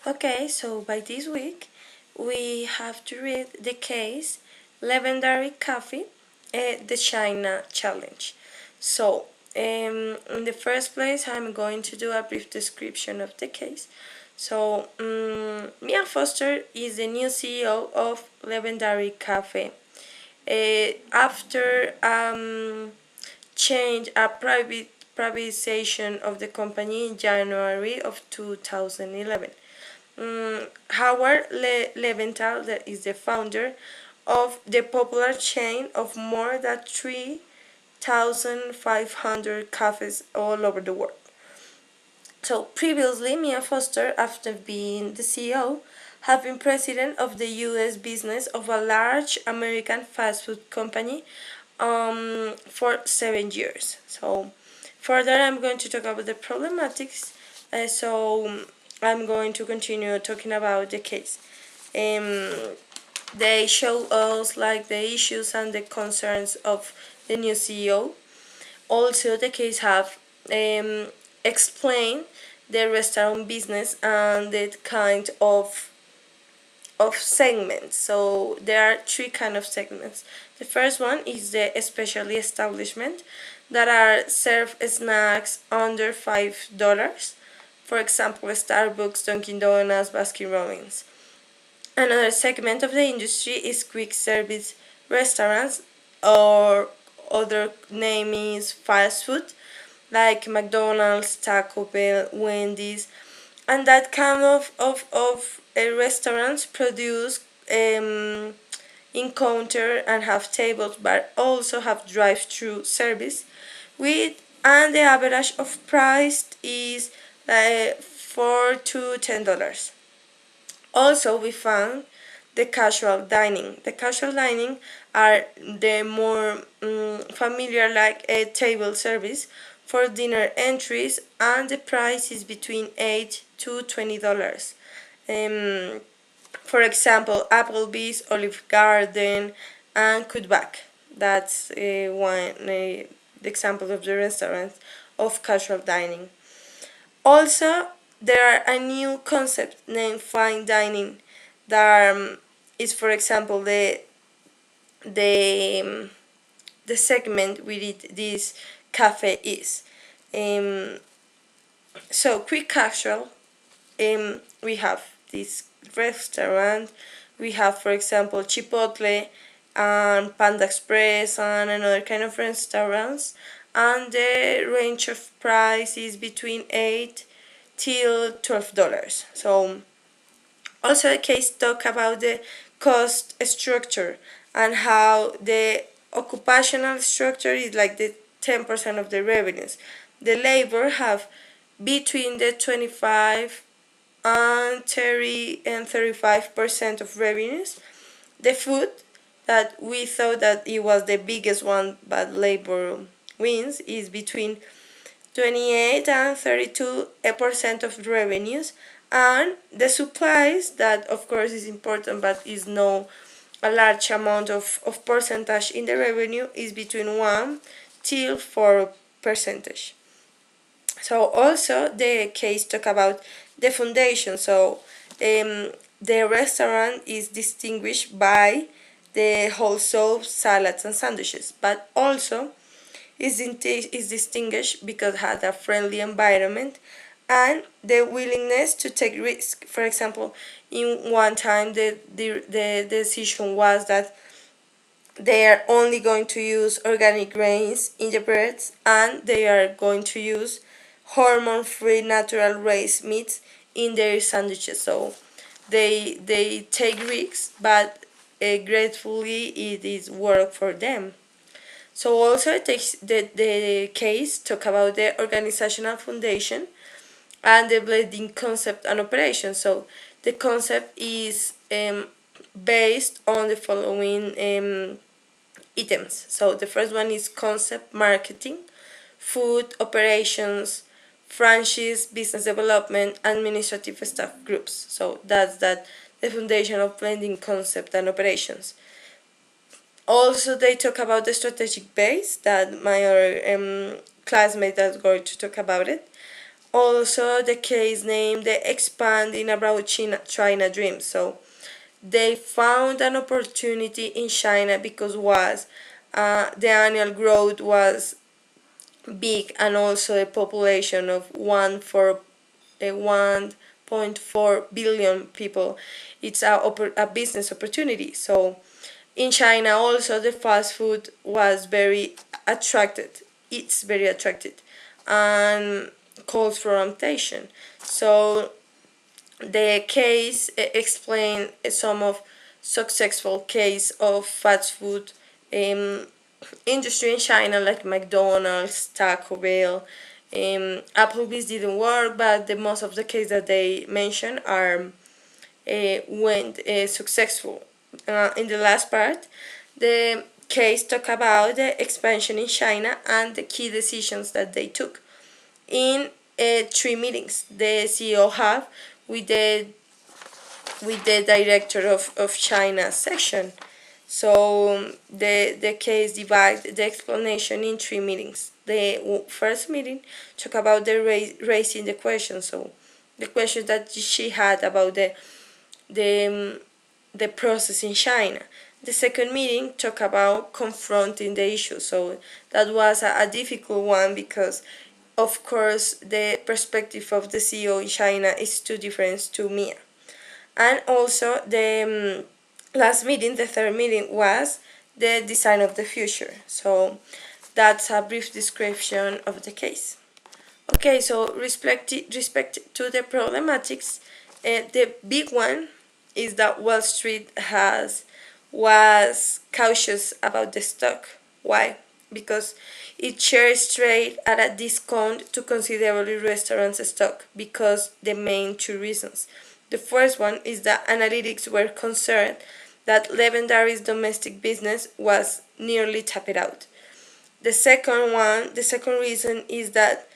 Okay, so by this week we have to read the case Levendary Coffee, the China Challenge. So, in the first place, I'm going to do a brief description of the case. So, Mia Foster is the new CEO of Levendary Cafe. After change a privatization of the company in January of 2011. Howard Leventhal, that is the founder of the popular chain of more than 3,500 cafes all over the world. So previously, Mia Foster, after being the CEO, had been president of the U.S. business of a large American fast food company for 7 years. So further, I'm going to talk about the problematics. I'm going to continue talking about the case. They show us like the issues and the concerns of the new CEO. Also, the case have explained the restaurant business and the kind of segments. So there are three kind of segments. The first one is the especially establishment that are serve snacks under $5. For example, Starbucks, Dunkin' Donuts, Baskin Robbins. Another segment of the industry is quick service restaurants, or other name is fast food, like McDonald's, Taco Bell, Wendy's, and that kind of restaurants produce in counter and have tables, but also have drive-through service. With and the average of price is $4 to $10. Also, we found the casual dining. The casual dining are the more familiar like a table service for dinner entries, and the price is between $8 to $20. Um, for example, Applebee's, Olive Garden, and Cutback. That's one the example of the restaurants of casual dining. Also, there are a new concept named fine dining that is, for example, the the segment with this cafe is. Um, so quick casual, we have this restaurant. We have, for example, Chipotle and Panda Express and another kind of restaurants. And the range of price is between $8 till $12. So also the case talk about the cost structure and how the occupational structure is like the 10% of the revenues. The labor have between the 25 and 30 and 35% of revenues. The food, that we thought that it was the biggest one, but labor wins, is between 28 and 32% of revenues. And the supplies, that of course is important but is no a large amount of percentage in the revenue, is between 1 till 4 percentage. So also the case talk about the foundation. So the restaurant is distinguished by the whole soups, salads, and sandwiches, but also is distinguished because it has a friendly environment and the willingness to take risk. For example, in one time the decision was that they are only going to use organic grains in the breads, and they are going to use hormone-free natural raised meats in their sandwiches. So they take risks, but gratefully it is work for them. So also it takes the case talk about the organizational foundation and the blending concept and operation. So the concept is based on the following items. So the first one is concept marketing, food operations, franchise, business development, administrative staff groups. So that's the foundation of blending concept and operations. Also, they talk about the strategic base, that my other classmate is going to talk about it. Also, the case named the expanding about China dream. So they found an opportunity in China because was the annual growth was big, and also a population of 1.4 billion people. It's a business opportunity. So in China also the fast food was very attracted. It's very attracted and calls for temptation. So the case explained some of successful case of fast food um, industry in China, like McDonald's, Taco Bell. Applebee's didn't work, but the most of the cases that they mentioned are went successful. In the last part, the case talk about the expansion in China and the key decisions that they took in three meetings the CEO have with the director of China section. So the case divided the explanation in three meetings. The first meeting talk about the raising the question. So the questions that she had about the the process in China. The second meeting talked about confronting the issue. So that was a difficult one because, of course, the perspective of the CEO in China is too different to me. And also the last meeting, the third meeting, was the design of the future. So that's a brief description of the case. Okay, so respect to the problematics, the big one is that Wall Street has was cautious about the stock. Why? Because it shares trade at a discount to considerably restaurants stock because the main two reasons. The first one is that analytics were concerned that Levendary's domestic business was nearly tapped out. The second reason is that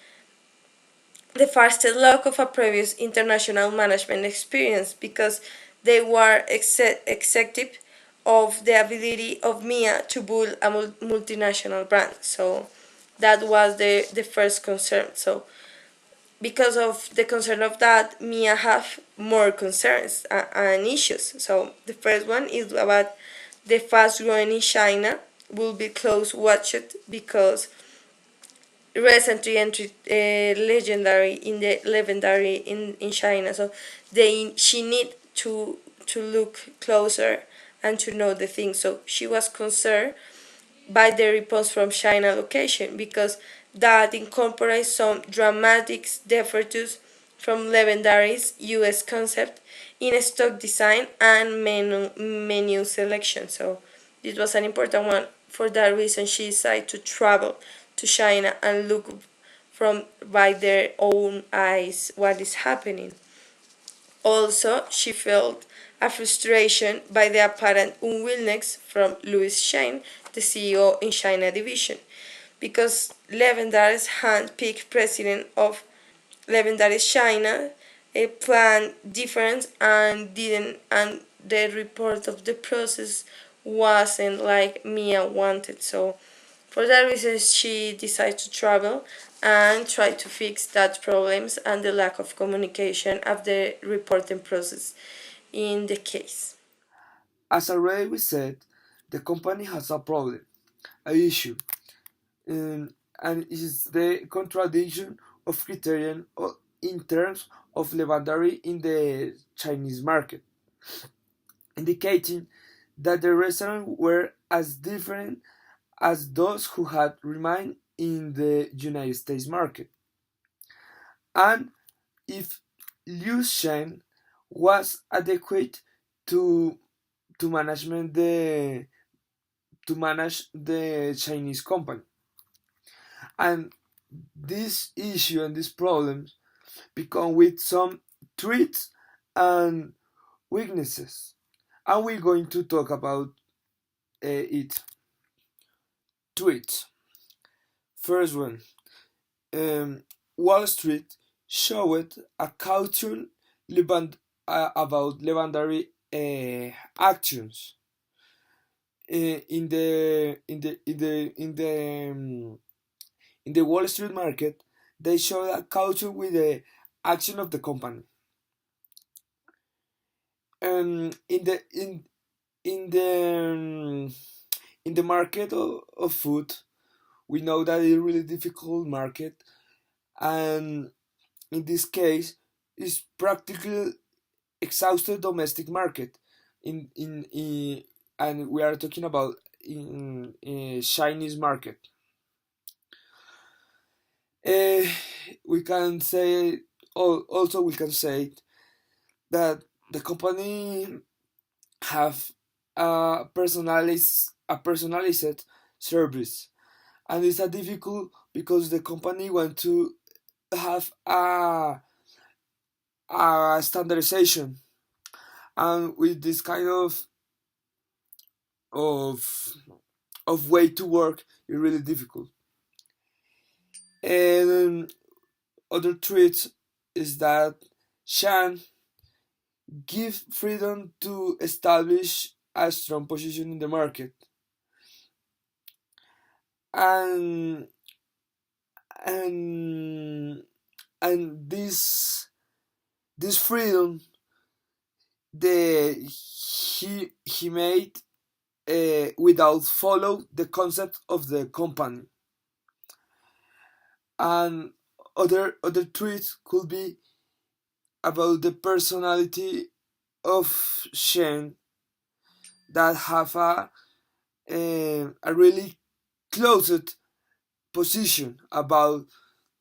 the fastest log of a previous international management experience because they were executive of the ability of Mia to build a multinational brand. So that was the first concern. So because of the concern of that, Mia have more concerns and issues. So the first one is about the fast growing in China will be close watched because recently entered legendary in the Levendary in China. So she need to look closer and to know the things. So she was concerned by the response from China location because that incorporates some dramatic differences from Levendary's US concept in stock design and menu selection. So this was an important one. For that reason, she decided to travel to China and look from by their own eyes what is happening. Also, she felt a frustration by the apparent unwillingness from Louis Shane, the CEO in China division, because Levendary's hand-picked president of Levendary's China planned different and didn't, and the report of the process wasn't like Mia wanted. So for that reason, she decided to travel and try to fix that problems and the lack of communication of the reporting process in the case. As already we said, the company has a problem, an issue, and it is the contradiction of criterion in terms of Levendary in the Chinese market, indicating that the restaurants were as different as those who had remained in the United States market. And if Liu Shen was adequate to to management the to manage the Chinese company. And this issue and these problems become with some traits and weaknesses. And we're going to talk about it. Traits. First one, um, Wall Street showed a caution about Levendary actions in the Wall Street market. they show a culture with the action of the company. In the in the in the market of food, we know that it's a really difficult market, and in this case, it's practically exhausted domestic market. In and we are talking about in Chinese market. Uh, we can say also we can say that the company have a personalized service, and it's a difficult because the company want to have a standardization, and with this kind of of way to work is really difficult. And other traits is that Shan give freedom to establish a strong position in the market, and and and this freedom the he made without follow the concept of the company. And other traits could be about the personality of Shen, that have a really closed position about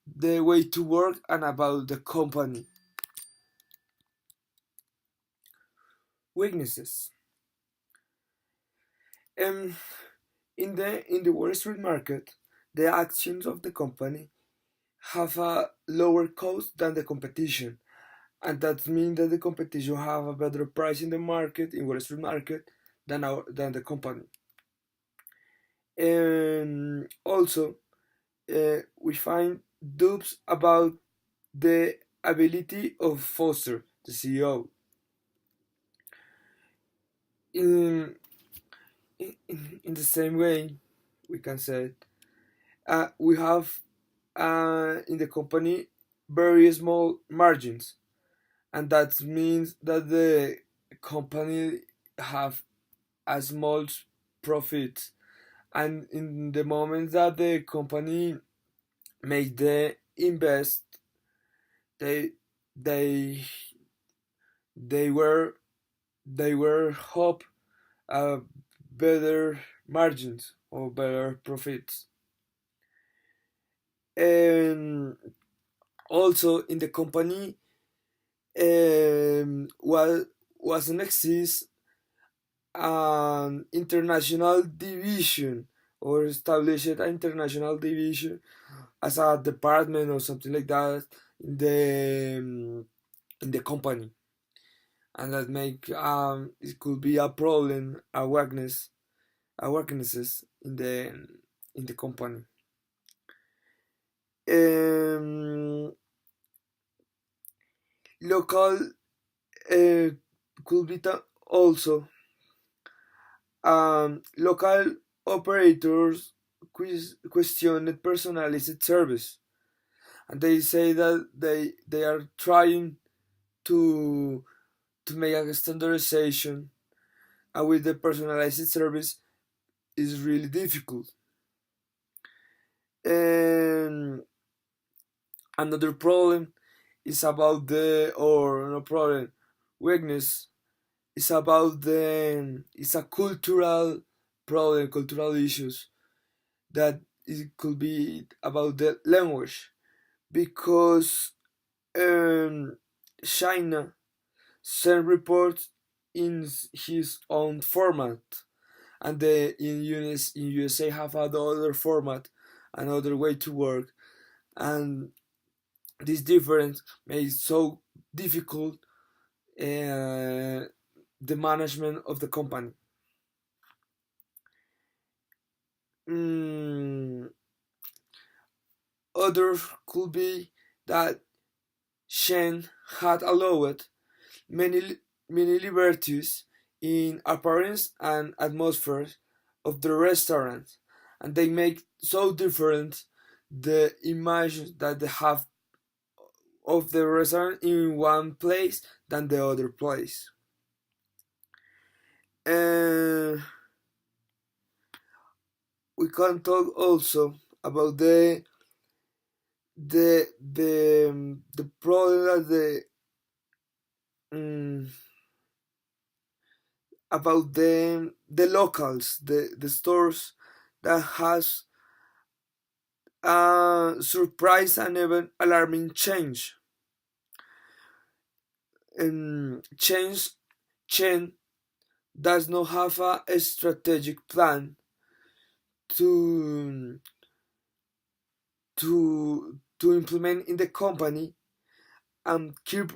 the way to work and about the company. Weaknesses. Um, in the Wall Street market, the actions of the company have a lower cost than the competition, and that means that the competition have a better price in the market, in Wall Street market, than the company. And also, we find dupes about the ability of Foster, the CEO. In, in the same way, we can say we have in the company very small margins, and that means that the company have a small profit, and in the moment that the company make the invest, they they they were they were hope better margins or better profits. And also in the company wasn't exist an international division, or established an international division as a department or something like that in the company, and that make it could be a problem, a weaknesses in the company. Um, Local could be also local operators questioned personalized service, and they say that they are trying to make a standardization, and with the personalized service is really difficult. And another problem is about the or no problem weakness is about it's a cultural problem, cultural issues, that it could be about the language, because um, China send reports in his own format, and the in USA have another format, another way to work, and this difference makes so difficult the management of the company. Mm, Other could be that Shen had allowed many many liberties in appearance and atmosphere of the restaurant, and they make so different the image that they have of the restaurant in one place than the other place. And we can talk also about the problem that um, about the locals, the stores that has a surprise and even alarming change. Change chain does not have a strategic plan to to implement in the company and keep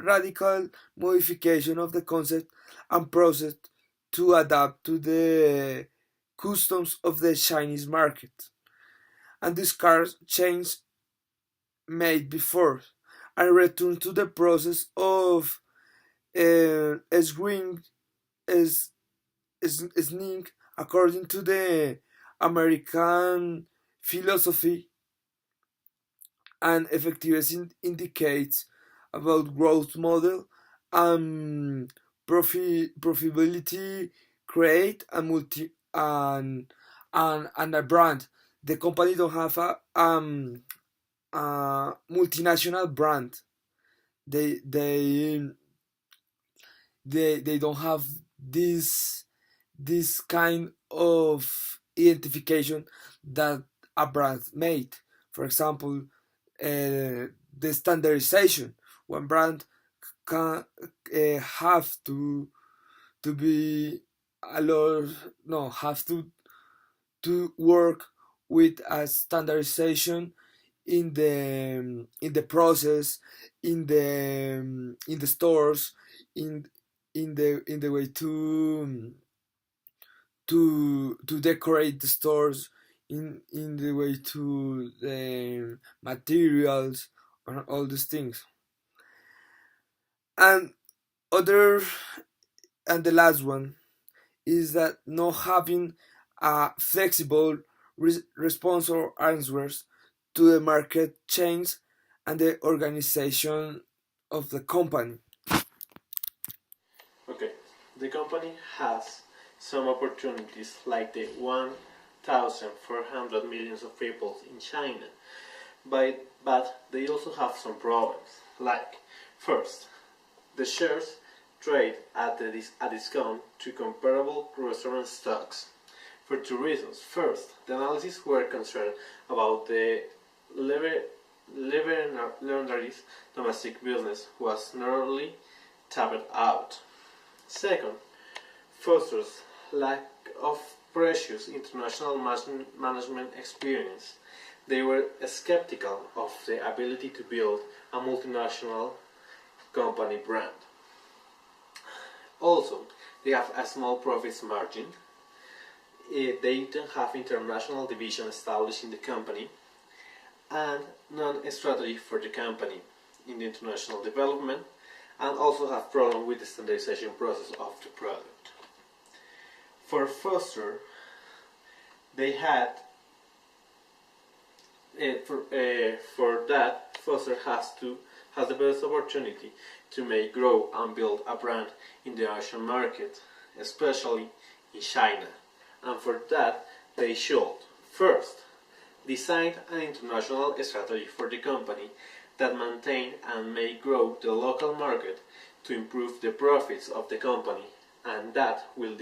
radical modification of the concept and process to adapt to the customs of the Chinese market and discard change made before and return to the process of swing is sneak according to the American philosophy and effectiveness indicates about growth model and profitability create a multi and a brand. The company don't have a multinational brand. They they they don't have this kind of identification that a brand made. For example, the standardization. One brand can have to be a lot no have to work with a standardization in the process in the stores in in the way to decorate the stores in the way to the materials and all these things and other and the last one is that not having a flexible response or answers to the market change and the organization of the company. Okay, the company has some opportunities like the 1,400 millions of people in China, but they also have some problems. Like, first, the shares trade at a discount to comparable restaurant stocks for two reasons. First, the analysis were concerned about the Levendary's domestic business was narrowly tapped out. Second, Foster's lack of previous international management experience. They were skeptical of the ability to build a multinational company brand. Also, they have a small profits margin. They don't have international division established in the company and non-strategy for the company in the international development and also have problem with the standardization process of the product. For Foster, they had for that Foster has the best opportunity to make grow and build a brand in the Asian market, especially in China. And for that, they should first design an international strategy for the company that maintain and may grow the local market to improve the profits of the company, and that will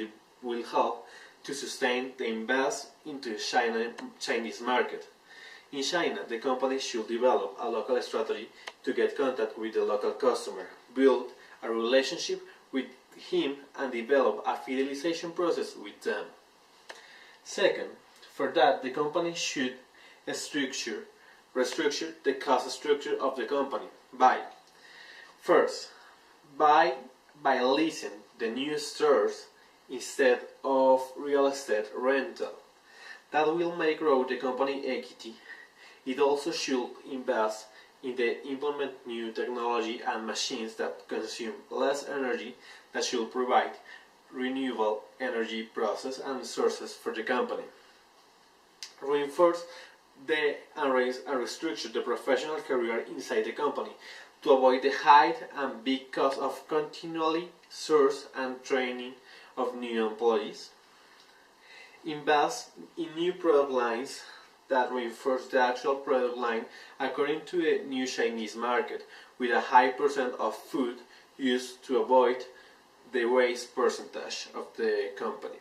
help to sustain the invest into Chinese market. In China, the company should develop a local strategy to get contact with the local customer, build a relationship with him and develop a fidelization process with them. Second, for that the company should restructure the cost structure of the company by first by leasing the new stores instead of real estate rental. That will make grow the company equity. It also should invest in the implement new technology and machines that consume less energy that should provide renewable energy process and sources for the company. Reinforce they arrange and restructure the professional career inside the company to avoid the high and big cost of continually source and training of new employees. Invest in new product lines that reinforce the actual product line according to the new Chinese market, with a high percent of food used to avoid the waste percentage of the company.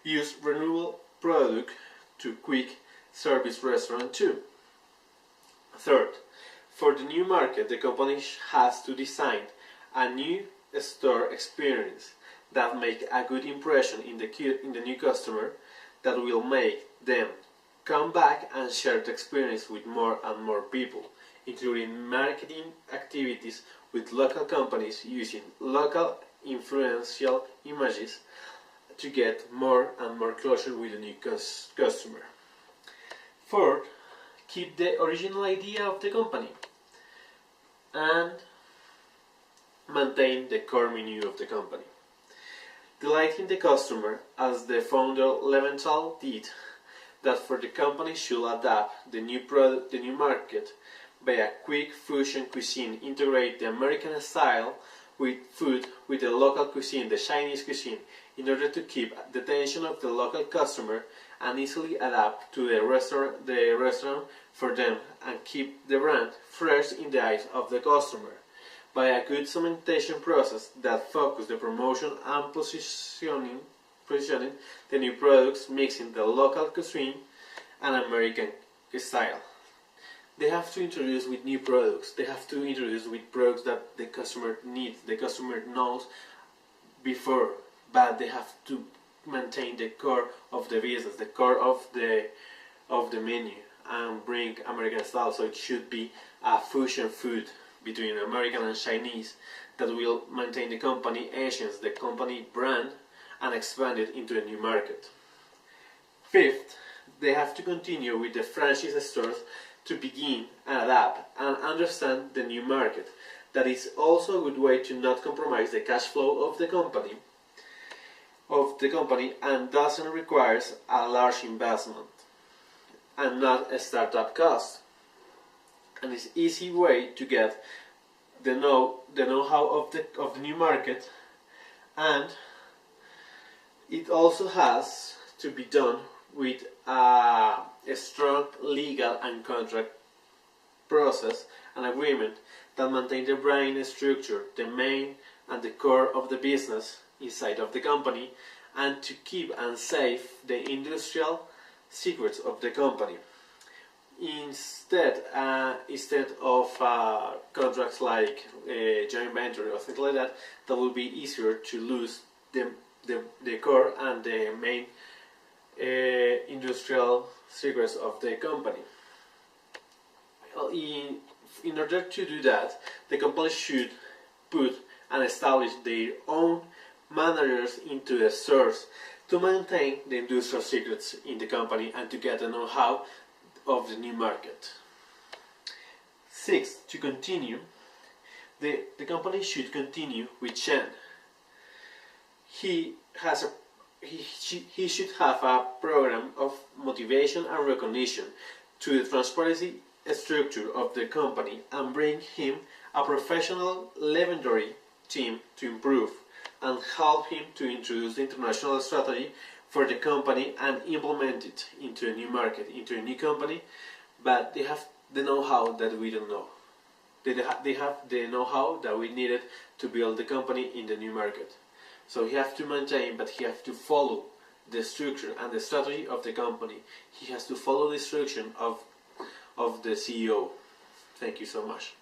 Use renewable product to quick service restaurant too. Third, for the new market, the company has to design a new store experience that make a good impression in the new customer, that will make them come back and share the experience with more and more people, including marketing activities with local companies using local influential images to get more and more closer with the new customer. Fourth, keep the original idea of the company and maintain the core menu of the company. Delighting the customer, as the founder Levendary did, that for the company should adapt the new product, the new market, by a quick fusion cuisine, integrate the American style with food with the local cuisine, the Chinese cuisine, in order to keep the attention of the local customer and easily adapt to the restaurant for them, and keep the brand fresh in the eyes of the customer by a good segmentation process that focus the promotion and positioning the new products, mixing the local cuisine and American style. They have to introduce with new products. They have to introduce with products that the customer needs, the customer knows before, but they have to maintain the core of the business, the core of the menu, and bring American style. So it should be a fusion food between American and Chinese that will maintain the company essence, the company brand, and expand it into a new market. Fifth, they have to continue with the franchise stores to begin and adapt and understand the new market. That is also a good way to not compromise the cash flow of the company and doesn't require a large investment and not a startup cost. And it's easy way to get the know-how of the new market, and it also has to be done with a strong legal and contract process and agreement that maintain the brand structure, the main and the core of the business inside of the company, and to keep and save the industrial secrets of the company. Instead of contracts like joint venture or things like that, that will be easier to lose the core and the main industrial secrets of the company. In order to do that, the company should put and establish their own managers into the stores to maintain the industrial secrets in the company and to get the know-how of the new market. Sixth, to continue, the company should continue with Chen. He should have a program of motivation and recognition to the transparency structure of the company, and bring him a professional Levendary team to improve and help him to introduce the international strategy for the company and implement it into a new market, into a new company. But they have the know-how that we don't know. They have the know-how that we needed to build the company in the new market. So he has to maintain, but he has to follow the structure and the strategy of the company. He has to follow the instruction of the CEO. Thank you so much.